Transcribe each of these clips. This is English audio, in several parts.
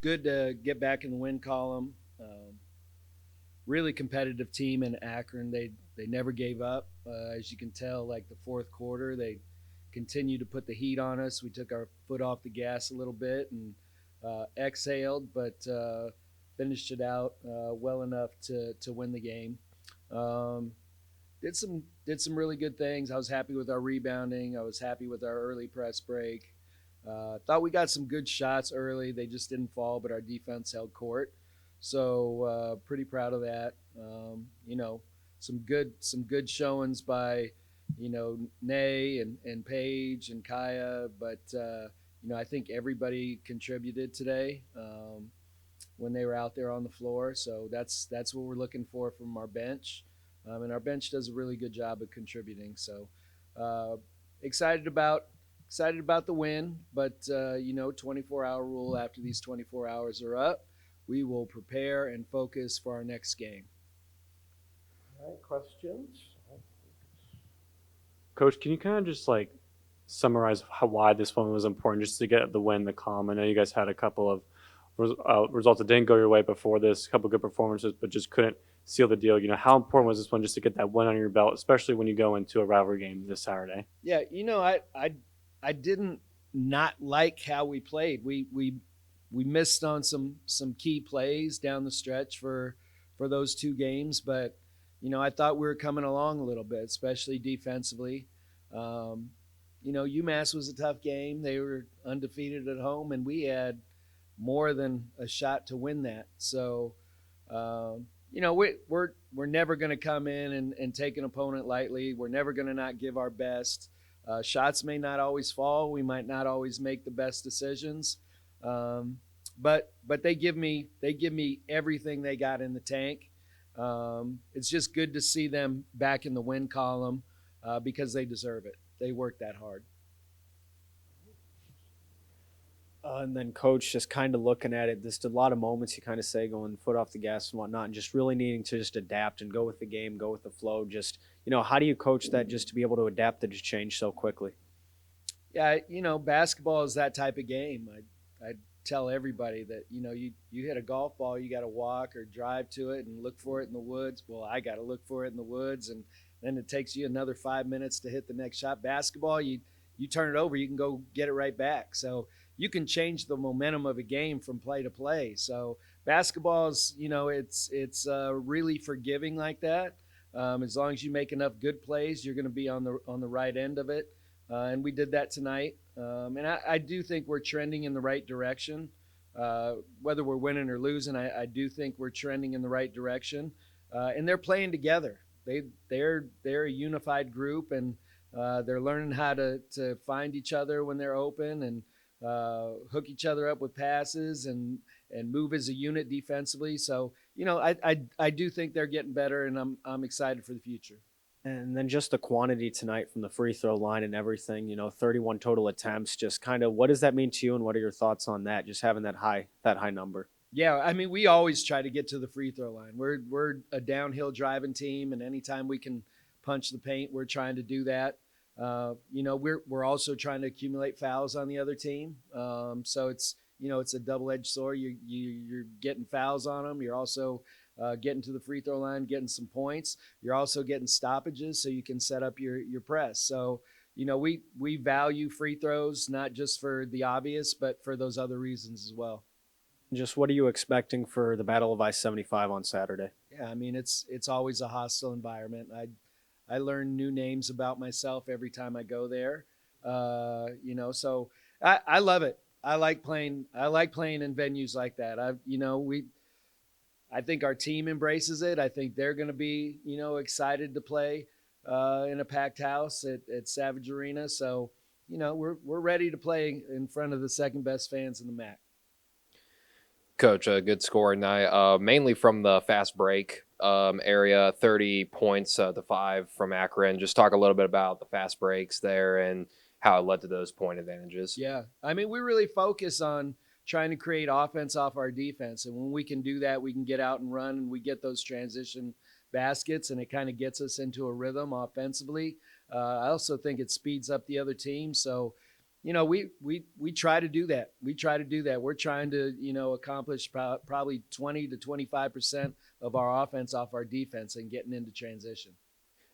good to get back in the win column. Really competitive team in Akron. They never gave up. As you can tell, like the fourth quarter, they continued to put the heat on us. We took our foot off the gas a little bit and exhaled, but finished it out well enough to win the game. Um, did some really good things. I was happy with our rebounding. I was happy with our early press break. Thought we got some good shots early. They just didn't fall, but our defense held court. So pretty proud of that. Some good showings by Nay and Paige and Kaya, but I think everybody contributed today when they were out there on the floor. So that's what we're looking for from our bench, and our bench does a really good job of contributing. So uh, excited about excited about the win, but 24-hour rule. After these 24 hours are up, we will prepare and focus for our next game. All right, questions? Coach, can you kind of just like summarize why this one was important just to get the win, the calm? I know you guys had a couple of results that didn't go your way before this, a couple of good performances, but just couldn't seal the deal. How important was this one just to get that win on your belt, especially when you go into a rivalry game this Saturday? Yeah, I didn't not like how we played. We missed on some key plays down the stretch for those two games, but I thought we were coming along a little bit, especially defensively. Um, UMass was a tough game. They were undefeated at home, and we had more than a shot to win that. So, we're never going to come in and take an opponent lightly. We're never going to not give our best. Shots may not always fall. We might not always make the best decisions, um, but they give me everything they got in the tank. It's just good to see them back in the win column because they deserve it. They work that hard. And then coach just kind of looking at it, just a lot of moments you kind of say going foot off the gas and whatnot, and just really needing to just adapt and go with the game, go with the flow. Just how do you coach that just to be able to adapt to just change so quickly? Yeah, basketball is that type of game. I tell everybody that you hit a golf ball, you got to walk or drive to it and look for it in the woods. Well, I got to look for it in the woods, and then it takes you another 5 minutes to hit the next shot. Basketball, you turn it over, you can go get it right back. So you can change the momentum of a game from play to play. So basketball is, it's really forgiving like that. As long as you make enough good plays, you're going to be on the right end of it. And we did that tonight. And I do think we're trending in the right direction. Whether we're winning or losing, I do think we're trending in the right direction. And they're playing together. They're a unified group, and they're learning how to find each other when they're open and hook each other up with passes and move as a unit defensively. So I do think they're getting better, and I'm excited for the future. And then just the quantity tonight from the free throw line and everything, 31 total attempts. Just kind of what does that mean to you, and what are your thoughts on that? Just having that high number. Yeah, I mean, we always try to get to the free throw line. We're a downhill driving team, and anytime we can punch the paint, we're trying to do that. We're also trying to accumulate fouls on the other team. So it's a double edged sword. You're getting fouls on them. You're also getting to the free throw line, getting some points. You're also getting stoppages, so you can set up your press. So we value free throws not just for the obvious, but for those other reasons as well. Just what are you expecting for the Battle of I-75 on Saturday? Yeah, I mean it's always a hostile environment. I learn new names about myself every time I go there. So I love it. I like playing. I like playing in venues like that. I think our team embraces it. I think they're going to be excited to play in a packed house at Savage Arena. So we're ready to play in front of the second best fans in the MAC. Coach, a good score tonight, mainly from the fast break area, 30 points to 5 from Akron. Just talk a little bit about the fast breaks there and how it led to those point advantages. Yeah, I mean, we really focus on trying to create offense off our defense. And when we can do that, we can get out and run, and we get those transition baskets, and it kind of gets us into a rhythm offensively. I also think it speeds up the other team. So, we try to do that. We try to do that. We're trying to, accomplish probably 20 to 25% of our offense off our defense and getting into transition.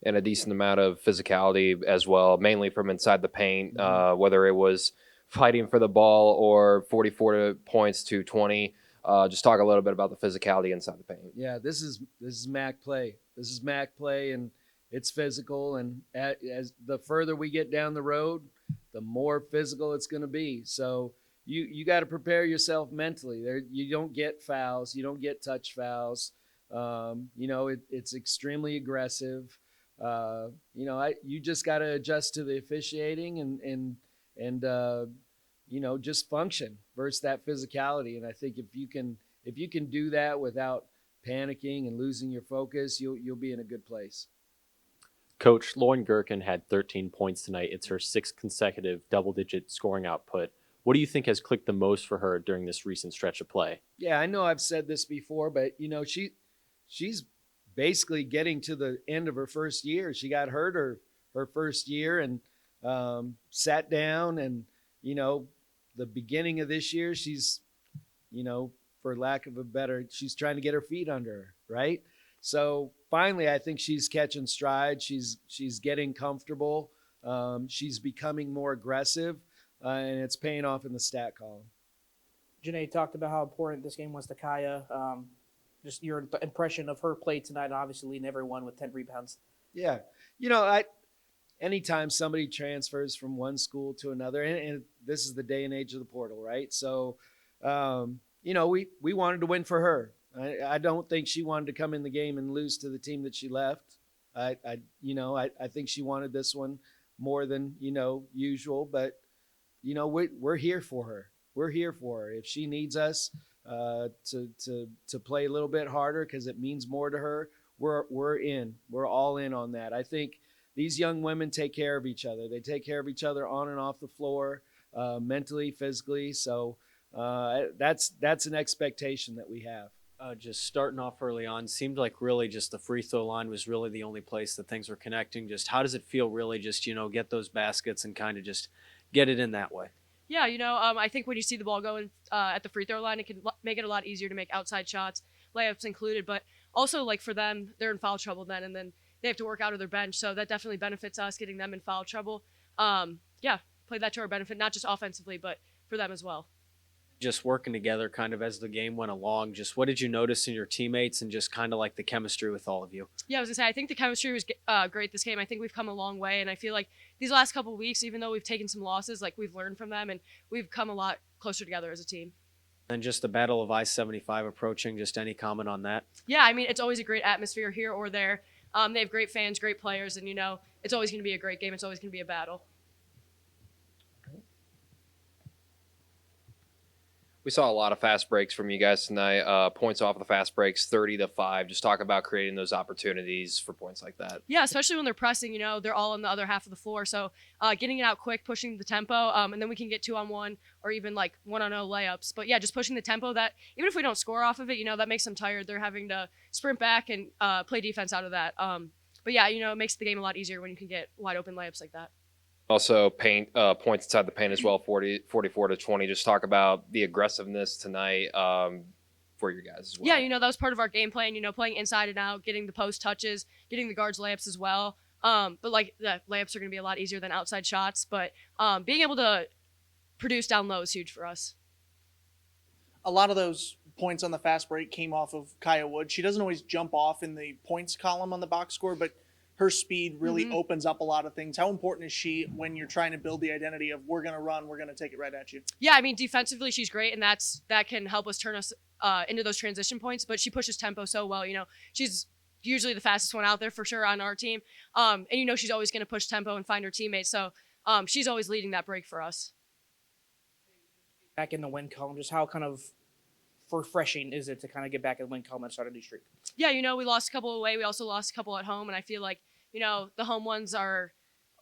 And a decent amount of physicality as well, mainly from inside the paint, whether it was fighting for the ball or 44 points to 20. Just talk a little bit about the physicality inside the paint. Yeah, this is MAC play. This is MAC play, and it's physical. And as the further we get down the road, the more physical it's going to be. So you got to prepare yourself mentally. You don't get fouls. You don't get touch fouls. It's extremely aggressive. You just got to adjust to the officiating and just function versus that physicality. And I think if you can do that without panicking and losing your focus, you'll be in a good place. Coach, Lauren Gherkin had 13 points tonight. It's her 6th consecutive double-digit scoring output. What do you think has clicked the most for her during this recent stretch of play? Yeah, I know I've said this before, but she's basically getting to the end of her first year. She got hurt her first year and sat down, and the beginning of this year, she's for lack of a better, she's trying to get her feet under her, right? So finally, I think she's catching stride. She's getting comfortable. She's becoming more aggressive, and it's paying off in the stat column. Janae talked about how important this game was to Kaya. Just your impression of her play tonight, obviously leading everyone with 10 rebounds. Yeah. Anytime somebody transfers from one school to another, and this is the day and age of the portal, right? So, we wanted to win for her. I don't think she wanted to come in the game and lose to the team that she left. I think she wanted this one more than, usual, but, we're here for her. We're here for her. If she needs us to play a little bit harder because it means more to her, we're in. We're all in on that. I think these young women take care of each other. They take care of each other on and off the floor, mentally, physically. So that's an expectation that we have. Just starting off early on, seemed like really just the free throw line was really the only place that things were connecting. Just how does it feel really just, get those baskets and kind of just get it in that way? Yeah, I think when you see the ball going at the free throw line, it can make it a lot easier to make outside shots, layups included. But also, like for them, they're in foul trouble then, and then they have to work out of their bench. So that definitely benefits us, getting them in foul trouble. Play that to our benefit, not just offensively, but for them as well. Just working together kind of as the game went along, just what did you notice in your teammates and just kind of like the chemistry with all of you? Yeah, I was going to say, I think the chemistry was great this game. I think we've come a long way, and I feel like these last couple of weeks, even though we've taken some losses, like we've learned from them, and we've come a lot closer together as a team. And just the Battle of I-75 approaching, just any comment on that? Yeah, I mean, it's always a great atmosphere here or there. They have great fans, great players, and, it's always going to be a great game. It's always going to be a battle. We saw a lot of fast breaks from you guys tonight. Points off of the fast breaks, 30-5. Just talk about creating those opportunities for points like that. Yeah, especially when they're pressing, they're all on the other half of the floor. So getting it out quick, pushing the tempo, and then we can get 2-on-1 or even like 1-on-0 layups. But yeah, just pushing the tempo that even if we don't score off of it, that makes them tired. They're having to sprint back and play defense out of that. But yeah, it makes the game a lot easier when you can get wide open layups like that. Also, points inside the paint as well, 44-20. Just talk about the aggressiveness tonight for your guys as well. Yeah, that was part of our game plan, playing inside and out, getting the post touches, getting the guards layups as well. But like the layups are going to be a lot easier than outside shots. But being able to produce down low is huge for us. A lot of those points on the fast break came off of Kaya Wood. She doesn't always jump off in the points column on the box score, but her speed really opens up a lot of things. How important is she when you're trying to build the identity of we're going to run, we're going to take it right at you? Yeah, I mean, defensively, she's great, and that can help us turn us into those transition points, but she pushes tempo so well. She's usually the fastest one out there for sure on our team. And she's always going to push tempo and find her teammates. So she's always leading that break for us. Back in the win column, just how kind of refreshing is it to kind of get back in the win column and start a new streak? Yeah, we lost a couple away. We also lost a couple at home, and I feel like, the home ones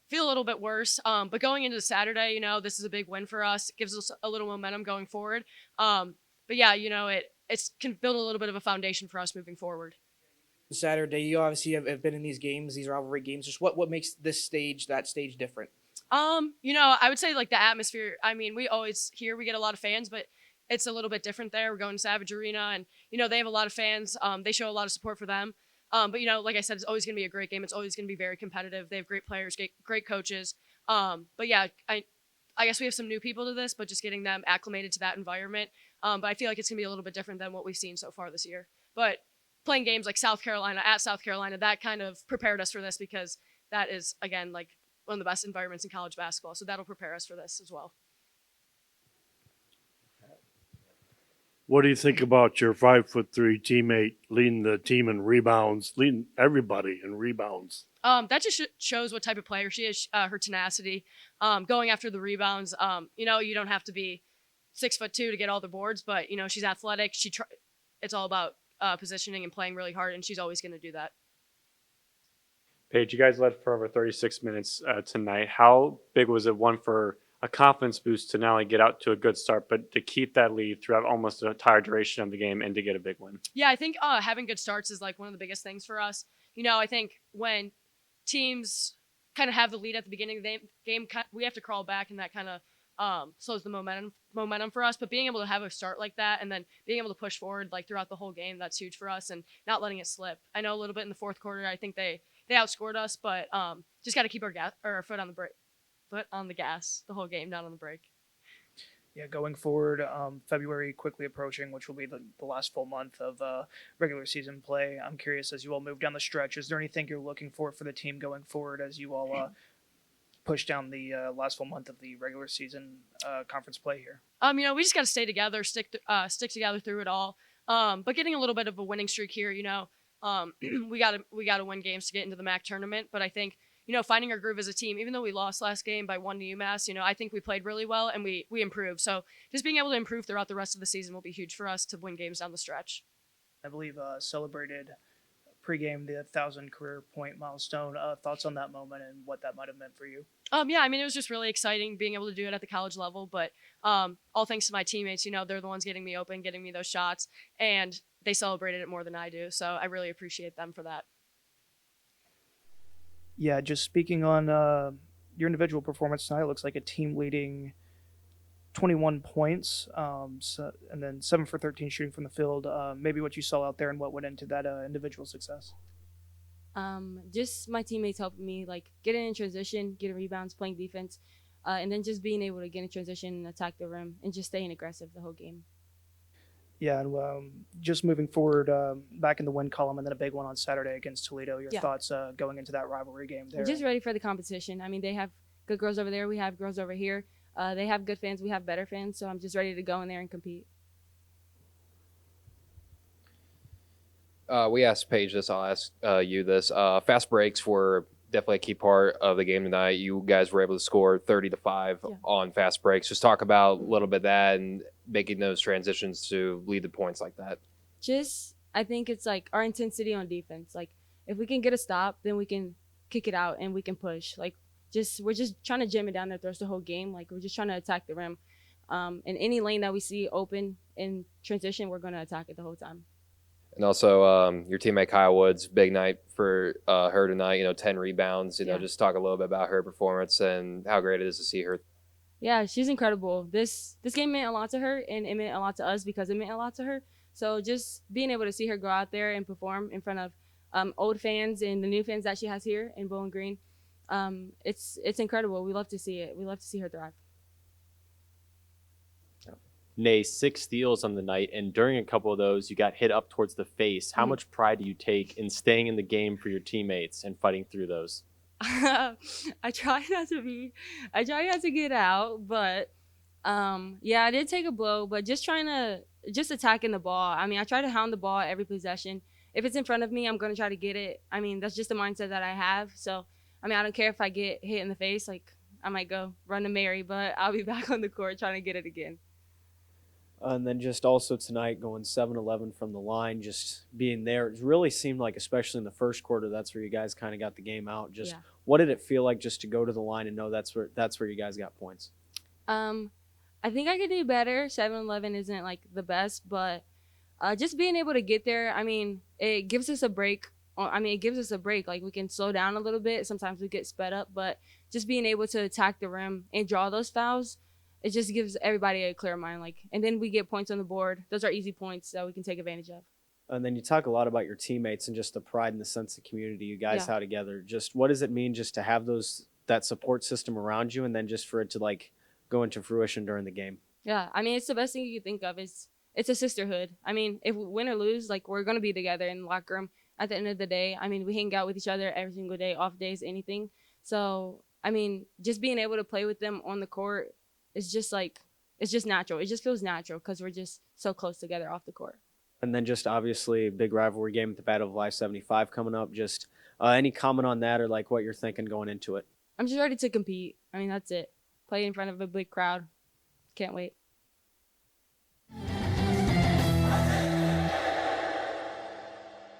feel a little bit worse. But going into Saturday, this is a big win for us. It gives us a little momentum going forward. But yeah, it can build a little bit of a foundation for us moving forward. Saturday, you obviously have been in these games. These are rivalry games. Just what makes this stage, that stage different? I would say like the atmosphere. I mean, we always here we get a lot of fans, but it's a little bit different there. We're going to Savage Arena, and they have a lot of fans. They show a lot of support for them. But like I said, it's always going to be a great game. It's always going to be very competitive. They have great players, great coaches. But yeah, I guess we have some new people to this, but just getting them acclimated to that environment. But I feel like it's going to be a little bit different than what we've seen so far this year. But playing games like South Carolina at South Carolina, that kind of prepared us for this because that is again like one of the best environments in college basketball. So that'll prepare us for this as well. What do you think about your 5'3" teammate leading the team in rebounds, leading everybody in rebounds? That just shows what type of player she is. Her tenacity, going after the rebounds. You don't have to be 6'2" to get all the boards, but she's athletic. It's all about positioning and playing really hard, and she's always going to do that. Paige, you guys led for over 36 minutes tonight. How big was it, one, for a confidence boost to not only get out to a good start, but to keep that lead throughout almost the entire duration of the game and to get a big win? Yeah, I think having good starts is like one of the biggest things for us. I think when teams kind of have the lead at the beginning of the game, we have to crawl back, and that kind of slows the momentum for us. But being able to have a start like that and then being able to push forward like throughout the whole game, that's huge for us, and not letting it slip. I know a little bit in the fourth quarter, I think they outscored us, but just got to keep our foot on the gas the whole game, not on the brake. Yeah, going forward, February quickly approaching, which will be the last full month of regular season play. I'm curious, as you all move down the stretch, is there anything you're looking for the team going forward as you all push down the last full month of the regular season conference play here? We just got to stay together, stick together through it all. But getting a little bit of a winning streak here, we got to win games to get into the MAC tournament. But I think, finding our groove as a team, even though we lost last game by 1 to UMass, I think we played really well and we improved. So just being able to improve throughout the rest of the season will be huge for us to win games down the stretch. I believe celebrated pregame the 1,000 career point milestone. Thoughts on that moment and what that might have meant for you? Yeah, it was just really exciting being able to do it at the college level, but all thanks to my teammates. They're the ones getting me open, getting me those shots, and they celebrated it more than I do. So I really appreciate them for that. Yeah, just speaking on your individual performance tonight, it looks like a team leading 21 points, and then 7 for 13 shooting from the field. Maybe what you saw out there and what went into that individual success. Just my teammates helping me get in transition, getting rebounds, playing defense, and then just being able to get in transition and attack the rim and just staying aggressive the whole game. Yeah, and just moving forward, back in the win column and then a big one on Saturday against Toledo. Your thoughts going into that rivalry game there? I'm just ready for the competition. They have good girls over there. We have girls over here. They have good fans. We have better fans. So I'm just ready to go in there and compete. We asked Paige this. I'll ask you this. Fast breaks were definitely a key part of the game tonight. You guys were able to score 30-5 on fast breaks. Just talk about a little bit of that and making those transitions to lead the points like that. I think it's our intensity on defense. If we can get a stop, then we can kick it out and we can push. We're just trying to jam it down their throats the whole game. We're just trying to attack the rim. And any lane that we see open in transition, we're going to attack it the whole time. And also your teammate Kyle Woods, big night for her tonight, 10 rebounds. Just talk a little bit about her performance and how great it is to see her. Yeah, she's incredible. This game meant a lot to her, and it meant a lot to us because it meant a lot to her. So just being able to see her go out there and perform in front of old fans and the new fans that she has here in Bowling Green, it's incredible. We love to see it. We love to see her thrive. Nay, 6 steals on the night, and during a couple of those, you got hit up towards the face. How much pride do you take in staying in the game for your teammates and fighting through those? I try not to get out, but I did take a blow, but just attacking the ball. I try to hound the ball every possession. If it's in front of me, I'm going to try to get it. That's just the mindset that I have. So, I don't care if I get hit in the face. I might go run to Mary, but I'll be back on the court trying to get it again. And then just also tonight going 7-11 from the line, just being there. It really seemed like, especially in the first quarter, that's where you guys kind of got the game out. What did it feel like just to go to the line and know that's where you guys got points? I think I could do better. 7-11 isn't the best, but just being able to get there, it gives us a break I mean, it gives us a break. Like we can slow down a little bit. Sometimes we get sped up, but just being able to attack the rim and draw those fouls, it just gives everybody a clear mind. Like, and then we get points on the board. Those are easy points that we can take advantage of. And then you talk a lot about your teammates and just the pride and the sense of community you guys Yeah. have together. Just what does it mean just to have that support system around you, and then just for it to like go into fruition during the game? Yeah, I mean, it's the best thing you can think of. It's a sisterhood. I mean, if we win or lose, like we're gonna be together in the locker room. At the end of the day, I mean, we hang out with each other every single day, off days, anything. So, I mean, just being able to play with them on the court is just like it's just natural. It just feels natural because we're just so close together off the court. And then just obviously a big rivalry game at the Battle of I-75 coming up. Just any comment on that or like what you're thinking going into it? I'm just ready to compete. I mean, that's it. Play in front of a big crowd. Can't wait.